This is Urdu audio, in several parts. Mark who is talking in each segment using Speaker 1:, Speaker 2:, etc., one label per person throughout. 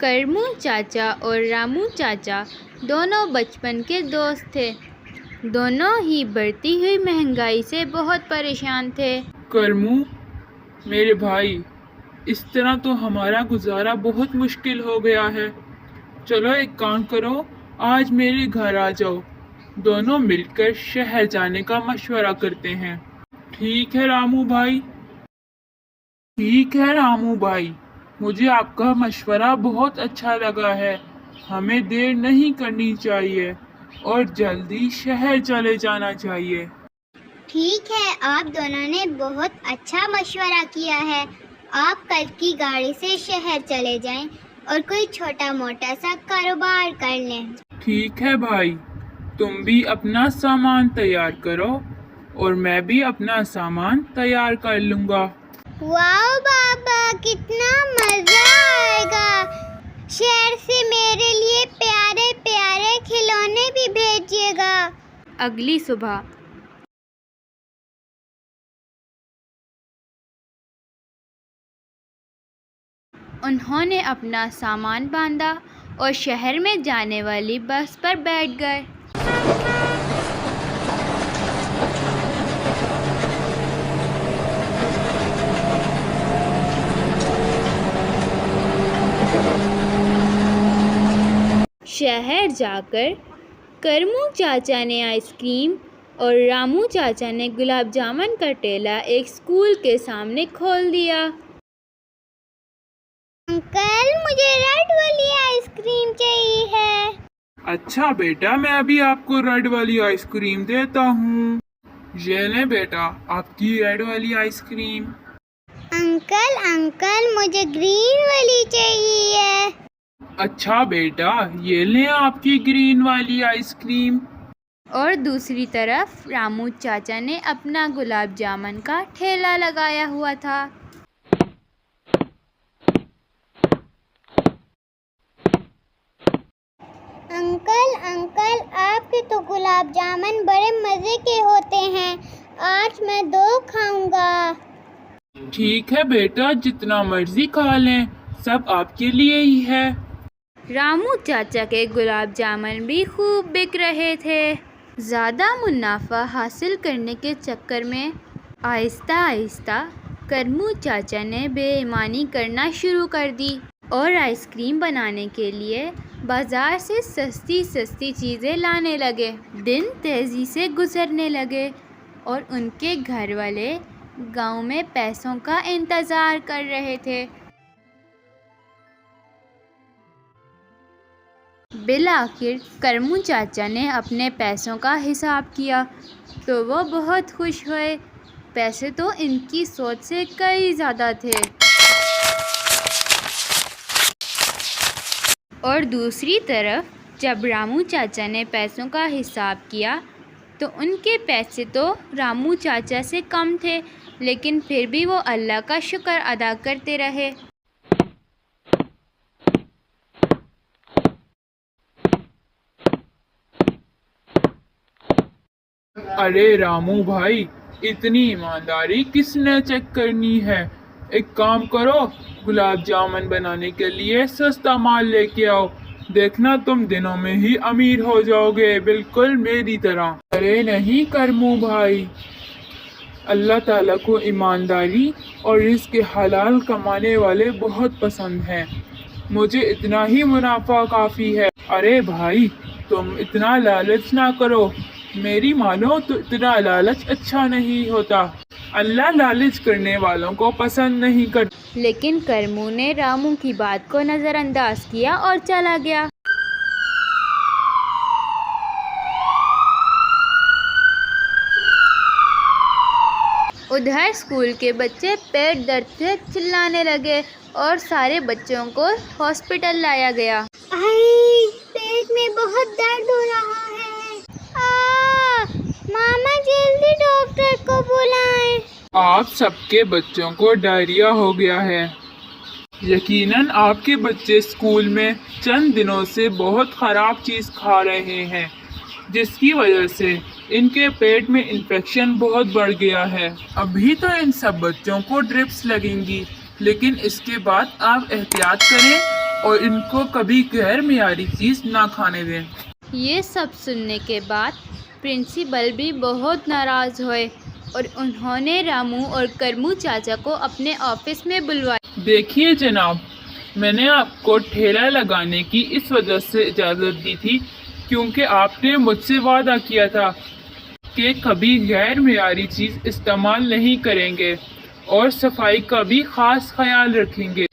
Speaker 1: کرمو چاچا اور رامو چاچا دونوں بچپن کے دوست تھے۔ دونوں ہی بڑھتی ہوئی مہنگائی سے بہت پریشان تھے۔
Speaker 2: کرمو میرے بھائی، اس طرح تو ہمارا گزارا بہت مشکل ہو گیا ہے۔ چلو ایک کام کرو، آج میرے گھر آ جاؤ، دونوں مل کر شہر جانے کا مشورہ کرتے ہیں۔ ٹھیک ہے رامو بھائی، مجھے آپ کا مشورہ بہت اچھا لگا ہے۔ ہمیں دیر نہیں کرنی چاہیے اور جلدی شہر چلے جانا چاہیے۔
Speaker 3: ٹھیک ہے، آپ دونوں نے بہت اچھا مشورہ کیا ہے۔ آپ کل کی گاڑی سے شہر چلے جائیں اور کوئی چھوٹا موٹا سا کاروبار کر لیں۔
Speaker 2: ٹھیک ہے بھائی، تم بھی اپنا سامان تیار کرو اور میں بھی اپنا سامان تیار کر لوں گا۔
Speaker 3: واو بابا، کتنا مزہ آئے گا! شہر سے میرے لیے پیارے پیارے کھلونے بھی بھیجیے گا۔
Speaker 1: اگلی صبح انہوں نے اپنا سامان باندھا اور شہر میں جانے والی بس پر بیٹھ گئے۔ شہر جا کر کرمو چاچا نے آئس کریم اور رامو چاچا نے گلاب جامن کا ٹھیلا ایک اسکول کے سامنے کھول دیا۔
Speaker 3: انکل، مجھے ریڈ والی آئس کریم چاہیے ہے۔
Speaker 2: اچھا بیٹا، میں ابھی آپ کو ریڈ والی آئس کریم دیتا ہوں۔ یہ لیں بیٹا آپ کی ریڈ والی آئس کریم۔
Speaker 3: انکل مجھے گرین والی چاہیے ہے۔
Speaker 2: اچھا بیٹا، یہ لیں آپ کی گرین والی آئس کریم۔
Speaker 1: اور دوسری طرف رامو چاچا نے اپنا گلاب جامن کا ٹھیلا لگایا ہوا تھا۔
Speaker 3: انکل آپ کے تو گلاب جامن بڑے مزے کے ہوتے ہیں، آج میں 2 کھاؤں گا۔
Speaker 2: ٹھیک ہے بیٹا، جتنا مرضی کھا لیں، سب آپ کے لیے ہی ہے۔
Speaker 1: رامو چاچا کے گلاب جامن بھی خوب بک رہے تھے۔ زیادہ منافع حاصل کرنے کے چکر میں آہستہ آہستہ کرمو چاچا نے بے ایمانی کرنا شروع کر دی اور آئس کریم بنانے کے لیے بازار سے سستی چیزیں لانے لگے۔ دن تیزی سے گزرنے لگے اور ان کے گھر والے گاؤں میں پیسوں کا انتظار کر رہے تھے۔ بالآخر کرمو چاچا نے اپنے پیسوں کا حساب کیا تو وہ بہت خوش ہوئے۔ پیسے تو ان کی سوچ سے کئی زیادہ تھے۔ اور دوسری طرف جب رامو چاچا نے پیسوں کا حساب کیا تو ان کے پیسے تو رامو چاچا سے کم تھے، لیکن پھر بھی وہ اللہ کا شکر ادا کرتے رہے۔
Speaker 2: ارے رامو بھائی، اتنی ایمانداری کس نے چیک کرنی ہے؟ ایک کام کرو، گلاب جامن بنانے کے لیے سستا مال لے کے آؤ، دیکھنا تم دنوں میں ہی امیر ہو جاؤ گے، بالکل میری طرح۔ ارے نہیں کرمو بھائی، اللہ تعالیٰ کو ایمانداری اور رزق حلال کمانے والے بہت پسند ہیں، مجھے اتنا ہی منافع کافی ہے۔ ارے بھائی تم اتنا لالچ نہ کرو، میری مانو تو اتنا لالچ اچھا نہیں ہوتا، اللہ لالچ کرنے والوں کو پسند نہیں کرتا۔
Speaker 1: لیکن کرمو نے رامو کی بات کو نظر انداز کیا اور چلا گیا۔ ادھر اسکول کے بچے پیٹ درد سے چلانے لگے اور سارے بچوں کو ہاسپٹل لایا گیا۔
Speaker 3: پیٹ میں بہت درد ہو رہا ہے۔ ماما جلدی ڈاکٹر کو بلائیں۔
Speaker 2: آپ سب کے بچوں کو ڈائریا ہو گیا ہے۔ یقیناً آپ کے بچے اسکول میں چند دنوں سے بہت خراب چیز کھا رہے ہیں، جس کی وجہ سے ان کے پیٹ میں انفیکشن بہت بڑھ گیا ہے۔ ابھی تو ان سب بچوں کو ڈرپس لگیں گی، لیکن اس کے بعد آپ احتیاط کریں اور ان کو کبھی غیر معیاری چیز نہ کھانے دیں۔
Speaker 1: یہ سب سننے کے بعد پرنسپل بھی بہت ناراض ہوئے اور انہوں نے رامو اور کرمو چاچا کو اپنے آفس میں بلوایا۔
Speaker 2: دیکھیے جناب، میں نے آپ کو ٹھیلا لگانے کی اس وجہ سے اجازت دی تھی کیونکہ آپ نے مجھ سے وعدہ کیا تھا کہ کبھی غیر معیاری چیز استعمال نہیں کریں گے اور صفائی کا بھی خاص خیال رکھیں گے۔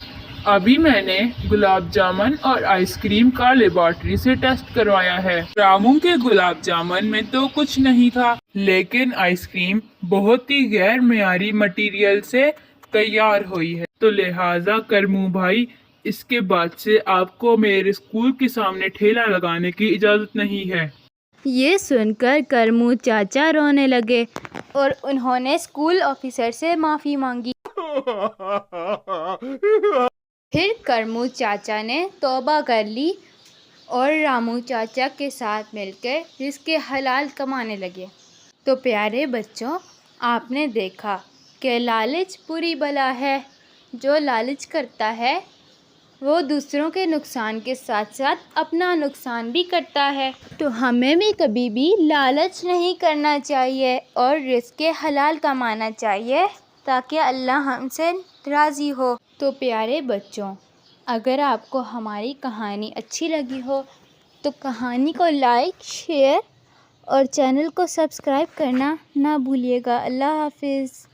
Speaker 2: ابھی میں نے گلاب جامن اور آئس کریم کا لیبارٹری سے ٹیسٹ کروایا ہے۔ رامو کے گلاب جامن میں تو کچھ نہیں تھا، لیکن آئس کریم بہت ہی غیر معیاری مٹیریل سے تیار ہوئی ہے، تو لہٰذا کرمو بھائی، اس کے بعد سے آپ کو میرے اسکول کے سامنے ٹھیلا لگانے کی اجازت نہیں ہے۔
Speaker 1: یہ سن کر کرمو چاچا رونے لگے اور انہوں نے اسکول آفیسر سے معافی مانگی۔ پھر کرمو چاچا نے توبہ کر لی اور رامو چاچا کے ساتھ مل کر رزق حلال کمانے لگے۔ تو پیارے بچوں، آپ نے دیکھا کہ لالچ بری بلا ہے۔ جو لالچ کرتا ہے وہ دوسروں کے نقصان کے ساتھ ساتھ اپنا نقصان بھی کرتا ہے۔ تو ہمیں بھی کبھی بھی لالچ نہیں کرنا چاہیے اور رزق حلال کمانا چاہیے تاکہ اللہ ہم سے راضی ہو۔ تو پیارے بچوں، اگر آپ کو ہماری کہانی اچھی لگی ہو تو کہانی کو لائک، شیئر اور چینل کو سبسکرائب کرنا نہ بھولیے گا۔ اللہ حافظ۔